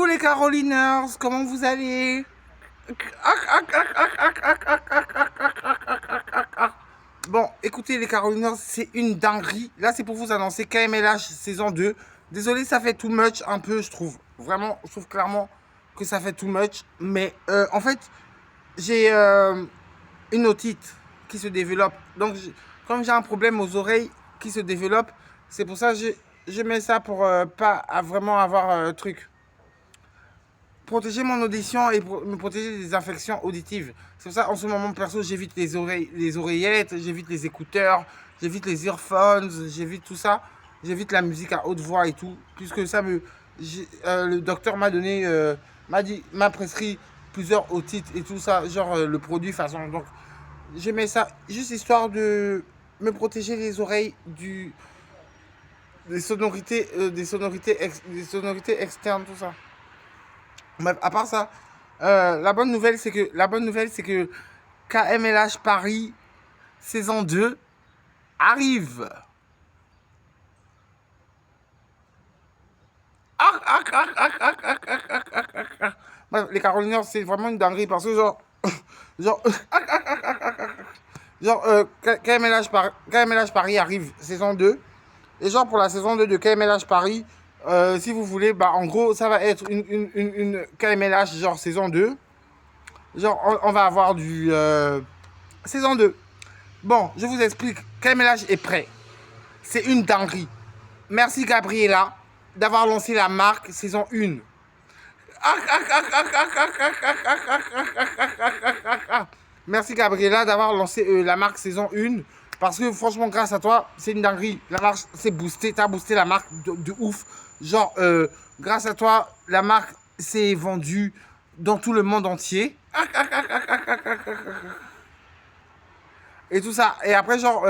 Coucou les Caroliners, comment vous allez? Bon, écoutez les Caroliners, c'est une dinguerie. Là, c'est pour vous annoncer KMLH saison 2. Désolé, ça fait too much un peu, je trouve. Vraiment, je trouve clairement que ça fait too much. Mais en fait, j'ai une otite qui se développe. Donc, comme j'ai un problème aux oreilles qui se développe, c'est pour ça que je mets ça pour pas vraiment avoir truc. Protéger mon audition et me protéger des infections auditives. C'est pour ça, en ce moment, perso, j'évite les oreillettes, j'évite les écouteurs, j'évite les earphones, j'évite tout ça. J'évite la musique à haute voix et tout, puisque ça me... le docteur m'a donné... m'a prescrit plusieurs otites et tout ça, genre le produit façon. Donc, je mets ça juste histoire de me protéger les oreilles des sonorités externes, tout ça. Bref, à part ça, la bonne nouvelle c'est que KMLH Paris saison 2 arrive. Bref, les Caroliners, c'est vraiment une dinguerie parce que genre, KMLH Paris arrive saison 2. Et genre pour la saison 2 de KMLH Paris, si vous voulez, bah en gros, ça va être une KMLH genre saison 2. Genre, on va avoir du saison 2. Bon, je vous explique. KMLH est prêt. C'est une dinguerie. Merci Gabriela d'avoir lancé la marque saison 1. Merci Gabriela d'avoir lancé la marque saison 1. Parce que franchement, grâce à toi, c'est une dinguerie. La marque s'est boostée. T'as boosté la marque de ouf. Genre, grâce à toi, la marque s'est vendue dans tout le monde entier. Et tout ça. Et après, genre,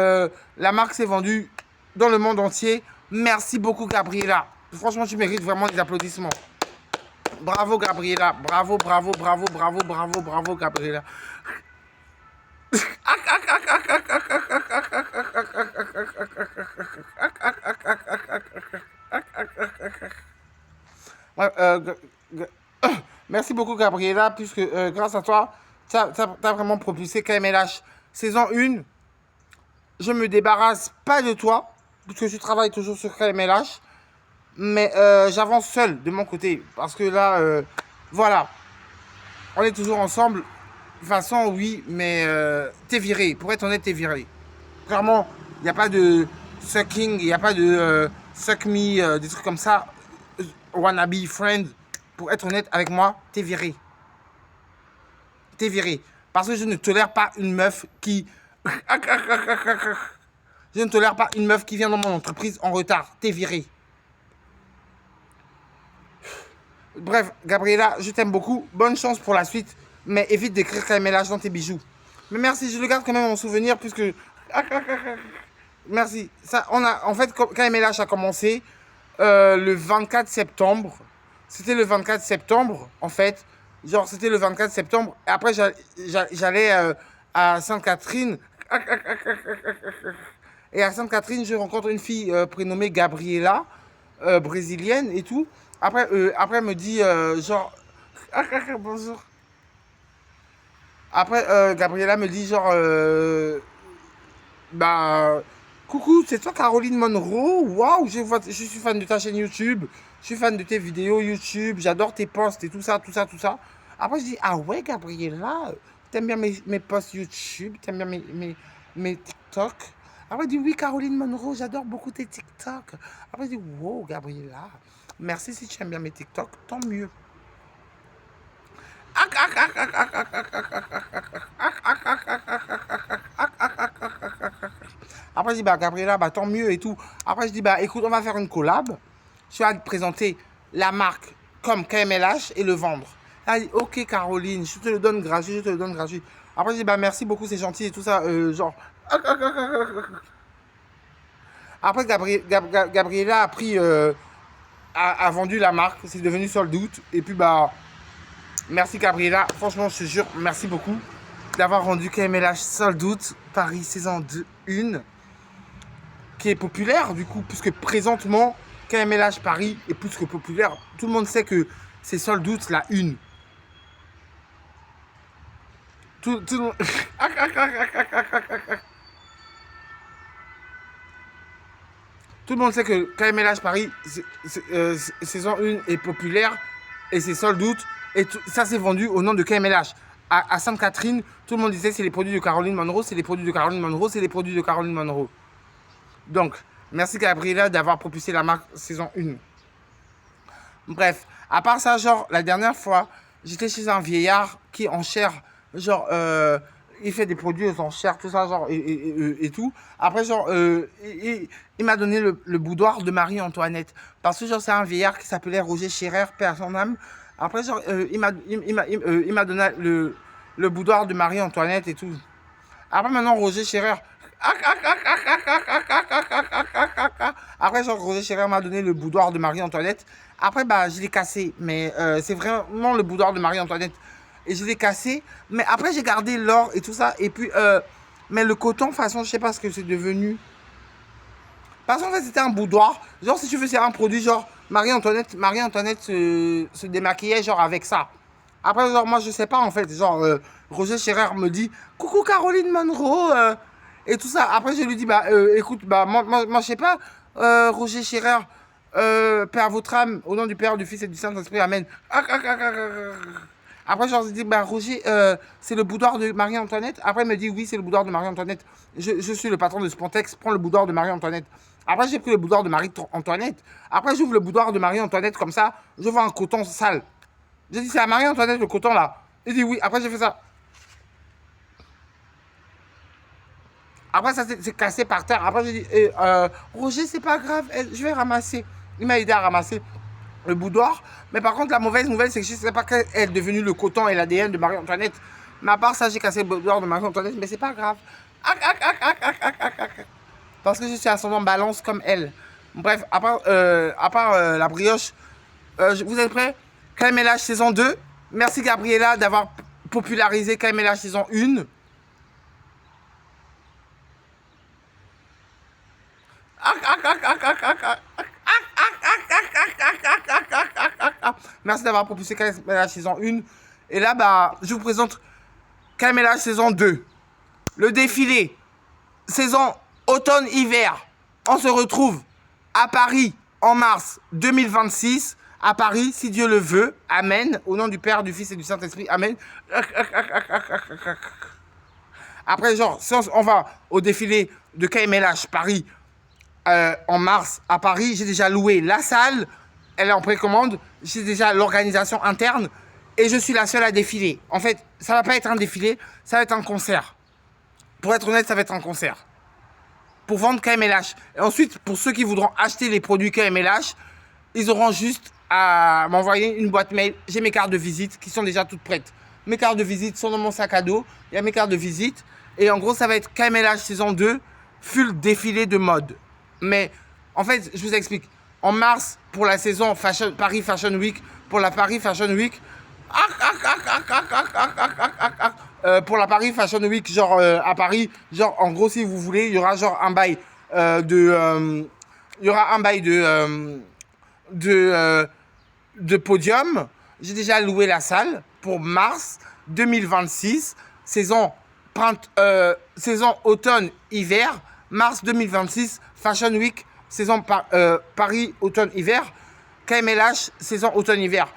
la marque s'est vendue dans le monde entier. Merci beaucoup, Gabriela. Franchement, tu mérites vraiment des applaudissements. Bravo, Gabriela. Bravo, bravo, bravo, bravo, bravo, bravo, Gabriela. Ouais, merci beaucoup, Gabriela, puisque grâce à toi, tu as vraiment propulsé KMLH saison 1. Je me débarrasse pas de toi, puisque je travaille toujours sur KMLH, mais j'avance seul de mon côté, parce que là, voilà, on est toujours ensemble. De toute façon, oui, mais t'es viré. Pour être honnête, t'es viré. Clairement, il n'y a pas de sucking, il n'y a pas de suck me, des trucs comme ça. Wannabe friend. Pour être honnête avec moi, t'es viré. T'es viré. Parce que je ne tolère pas une meuf qui... Je ne tolère pas une meuf qui vient dans mon entreprise en retard. T'es viré. Bref, Gabriela, je t'aime beaucoup. Bonne chance pour la suite. Mais évite d'écrire KMLH dans tes bijoux. Mais merci, je le garde quand même en souvenir puisque... Merci. Ça, en fait, KMLH a commencé le 24 septembre. C'était le 24 septembre, en fait. Genre, c'était le 24 septembre. Et après, j'allais à Sainte-Catherine. Et à Sainte-Catherine, je rencontre une fille prénommée Gabriela, brésilienne et tout. Après elle me dit, genre... Bonjour. Après, Gabriela me dit, genre... bah... Coucou, c'est toi Caroline Monroe? Waouh, je suis fan de ta chaîne YouTube. Je suis fan de tes vidéos YouTube. J'adore tes posts et tout ça, tout ça, tout ça. Après, je dis, ah ouais, Gabriela, t'aimes bien mes posts YouTube? T'aimes bien mes TikTok? Après, elle dit, oui, Caroline Monroe, j'adore beaucoup tes TikTok. Après, je dis, wow, Gabriela, merci si tu aimes bien mes TikTok, tant mieux. Après, je dis, bah, Gabriela, bah, tant mieux et tout. Après, je dis, bah, écoute, on va faire une collab. Je vais te présenter la marque comme KMLH et le vendre. Elle dit, ok, Caroline, je te le donne gratuit, je te le donne gratuit. Après, je dis, bah, merci beaucoup, c'est gentil et tout ça. Genre. Après, Gabriela a pris. A vendu la marque, c'est devenu sold out. Et puis, bah, merci Gabriela. Franchement, je te jure, merci beaucoup d'avoir rendu KMLH sold out Paris saison 2 1. Qui est populaire du coup, puisque présentement KMLH Paris est plus que populaire. Tout le monde sait que c'est sold out la une. Tout le monde... Tout le monde sait que KMLH Paris, saison 1 est populaire et c'est sold out. Et ça s'est vendu au nom de KMLH. À Sainte-Catherine, tout le monde disait c'est les produits de Caroline Munro, c'est les produits de Caroline Munro, c'est les produits de Caroline Munro. Donc, merci Gabriela d'avoir propulsé la marque saison 1. Bref, à part ça, genre, la dernière fois, j'étais chez un vieillard qui enchère, genre, il fait des produits aux enchères, tout ça, genre, et tout. Après, genre, il m'a donné le boudoir de Marie-Antoinette. Parce que, genre, c'est un vieillard qui s'appelait Roger Scherer, paix à son âme. Après, genre, il m'a donné le boudoir de Marie-Antoinette et tout. Après, maintenant, Roger Scherer... Après, genre, Roger Scherer m'a donné le boudoir de Marie-Antoinette. Après, bah, je l'ai cassé. Mais c'est vraiment le boudoir de Marie-Antoinette. Et je l'ai cassé. Mais après, j'ai gardé l'or et tout ça. Et puis, mais le coton, de toute façon, je sais pas ce que c'est devenu. Parce qu'en fait, c'était un boudoir. Genre, si tu veux, c'est un produit, genre, Marie-Antoinette se démaquillait, genre, avec ça. Après, genre, moi, je sais pas, en fait. Genre, Roger Scherer me dit, coucou Caroline Munro, et tout ça. Après, je lui dis, bah, écoute, bah, moi, je sais pas, Roger Scherer, Père à votre âme, au nom du Père, du Fils et du Saint-Esprit, Amen. Après, genre, je dis, bah, Roger, c'est le boudoir de Marie-Antoinette. Après, il me dit, oui, c'est le boudoir de Marie-Antoinette. Je suis le patron de Spontex, prends le boudoir de Marie-Antoinette. Après, j'ai pris le boudoir de Marie-Antoinette. Après, j'ouvre le boudoir de Marie-Antoinette comme ça, je vois un coton sale. J'ai dit, c'est à Marie-Antoinette le coton là. Il dit oui. Après, j'ai fait ça. Après, ça s'est cassé par terre. Après, j'ai dit, Roger, c'est pas grave, je vais ramasser. Il m'a aidé à ramasser le boudoir. Mais par contre, la mauvaise nouvelle, c'est que je ne sais pas quel est devenu le coton et l'ADN de Marie-Antoinette. Mais à part ça, j'ai cassé le boudoir de Marie-Antoinette. Mais c'est pas grave. Parce que je suis à son balance comme elle. Bref, à part la brioche, vous êtes prêts? KMLH saison 2. Merci Gabriela d'avoir popularisé KMLH saison 1. Merci d'avoir propulsé KMLH saison 1. Et là, bah, je vous présente KMLH saison 2. Le défilé. Saison automne-hiver. On se retrouve à Paris en mars 2026. À Paris, si Dieu le veut. Amen. Au nom du Père, du Fils et du Saint-Esprit. Amen. Après, genre, si on va au défilé de KMLH Paris en mars à Paris, j'ai déjà loué la salle. Elle est en précommande. J'ai déjà l'organisation interne. Et je suis la seule à défiler. En fait, ça va pas être un défilé, ça va être un concert. Pour être honnête, ça va être un concert. Pour vendre KMLH. Et ensuite, pour ceux qui voudront acheter les produits KMLH, ils auront juste à m'envoyer une boîte mail. J'ai mes cartes de visite qui sont déjà toutes prêtes. Mes cartes de visite sont dans mon sac à dos. Il y a mes cartes de visite. Et en gros, ça va être KMLH saison 2, full défilé de mode. Mais en fait, je vous explique. En mars, pour la saison Paris Fashion Week, pour la Paris Fashion Week, pour la Paris Fashion Week, genre à Paris, genre en gros, si vous voulez, il y aura genre un bail il y aura un bail de podium. J'ai déjà loué la salle pour mars 2026, saison automne-hiver, mars 2026, Fashion Week, saison Paris automne-hiver, KMLH, saison automne-hiver,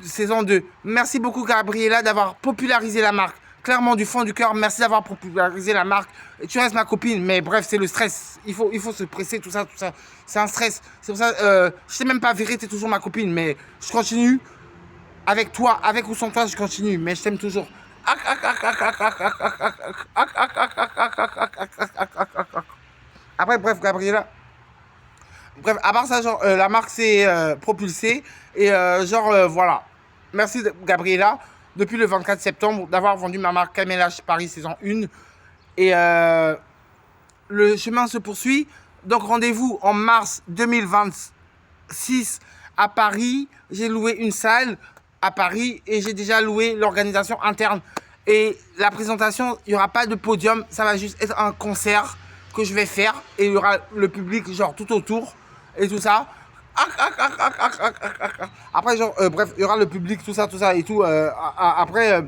saison 2. Merci beaucoup Gabriela d'avoir popularisé la marque. Clairement du fond du cœur, merci d'avoir popularisé la marque. Tu restes ma copine, mais bref, c'est le stress. Il faut se presser, tout ça. C'est un stress. C'est pour ça, je t'ai même pas viré, t'es toujours ma copine, mais je continue. Avec toi, avec ou sans toi, je continue, mais je t'aime toujours. Après, bref, Gabriela. Bref, à part ça, genre, la marque s'est propulsée. Et voilà. Merci, Gabriela, depuis le 24 septembre, d'avoir vendu ma marque KMLH Paris saison 1. Et le chemin se poursuit. Donc, rendez-vous en mars 2026 à Paris. J'ai loué une salle à Paris et j'ai déjà loué l'organisation interne. Et la présentation, il n'y aura pas de podium. Ça va juste être un concert que je vais faire. Et il y aura le public, genre, tout autour et tout ça. Après, genre, bref, il y aura le public, tout ça et tout. Après,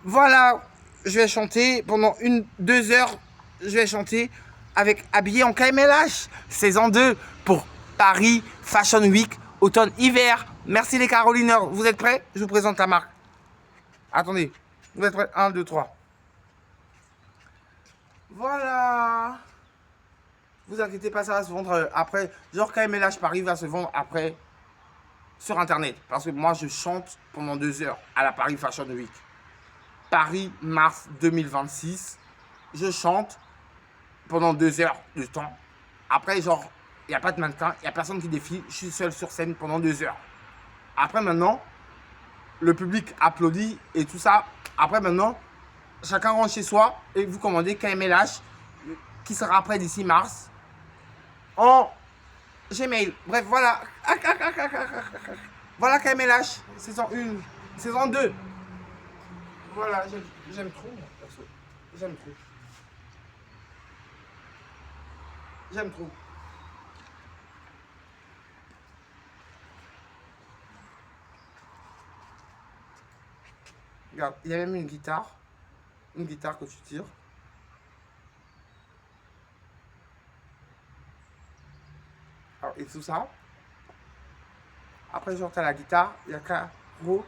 voilà, je vais chanter pendant 2 heures. Je vais chanter avec habillé en KMLH, saison 2 pour Paris Fashion Week, automne-hiver. Merci les Carolineurs. Vous êtes prêts? Je vous présente la marque. Attendez, vous êtes prêts? 1, 2, 3. Voilà. Vous inquiétez pas, ça va se vendre après. Genre KMLH Paris va se vendre après sur internet. Parce que moi je chante pendant 2 heures à la Paris Fashion Week. Paris, mars 2026. Je chante pendant 2 heures de temps. Après, genre, il n'y a pas de mannequin, il n'y a personne qui défile. Je suis seul sur scène pendant 2 heures. Après, maintenant, le public applaudit et tout ça. Après, maintenant, chacun rentre chez soi et vous commandez KMLH qui sera après d'ici mars en Gmail. Bref, voilà. Voilà KMLH, saison 1, saison 2. Voilà, j'aime trop, perso. J'aime trop. J'aime trop. Regarde, il y a même une guitare. Une guitare que tu tires. Alors, et tout ça. Après, genre, t'as la guitare. Il y a carreau.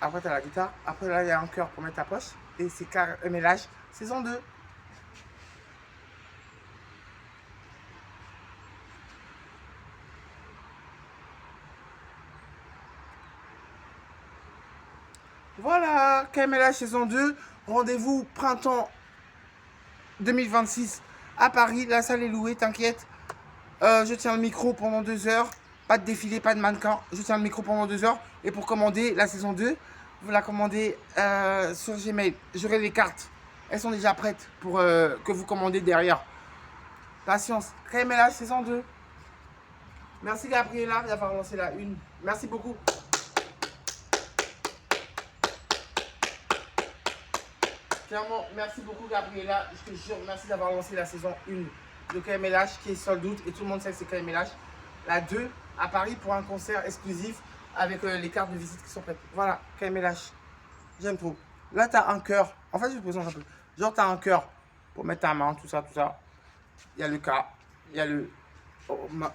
Après, t'as la guitare. Après, là, il y a un cœur pour mettre ta poche. Et c'est KMLH saison 2. Voilà, KMLH saison 2. Rendez-vous printemps 2026 à Paris. La salle est louée, t'inquiète. Je tiens le micro pendant 2 heures. Pas de défilé, pas de mannequin. Je tiens le micro pendant 2 heures. Et pour commander la saison 2, vous la commandez sur Gmail. J'aurai les cartes. Elles sont déjà prêtes pour que vous commandez derrière. Patience. KMLH saison 2. Merci Gabriela d'avoir lancé la une. Merci beaucoup. Clairement, merci beaucoup Gabriela. Je te jure, merci d'avoir lancé la saison 1 de KMLH qui est sold out et tout le monde sait que c'est KMLH. La 2 à Paris pour un concert exclusif avec les cartes de visite qui sont prêtes. Voilà, KMLH. J'aime trop. Là, tu as un cœur. En fait, je vous présente un peu. Genre, tu as un cœur pour mettre ta main, tout ça, tout ça. Il y a le K, il y a le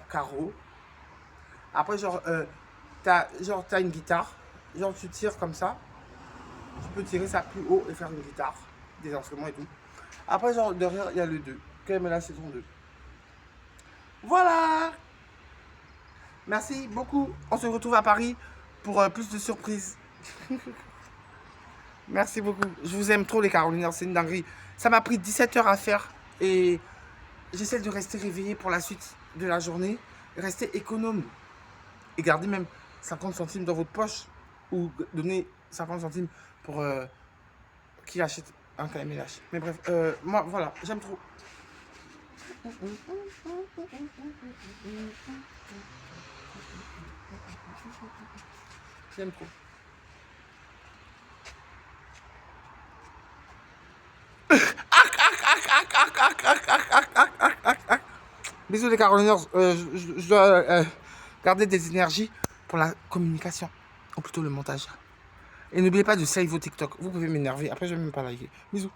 carreau. Après, genre, t'as une guitare. Genre, tu tires comme ça. Tu peux tirer ça plus haut et faire une guitare, des instruments et tout. Après, genre, derrière, il y a le 2. KMLH saison 2. Voilà. Merci beaucoup. On se retrouve à Paris pour plus de surprises. Merci beaucoup. Je vous aime trop les Caroliniens, c'est une dinguerie. Ça m'a pris 17 heures à faire et j'essaie de rester réveillé pour la suite de la journée. Rester économe et garder même 50 centimes dans votre poche ou donner 50 centimes pour qui achète un KMLH. Mais bref, moi voilà, j'aime trop. J'aime trop. Bisous les Caroliniers, je dois garder des énergies pour la communication, ou plutôt le montage. Et n'oubliez pas de save vos TikTok, vous pouvez m'énerver, après je vais même pas liker. Bisous.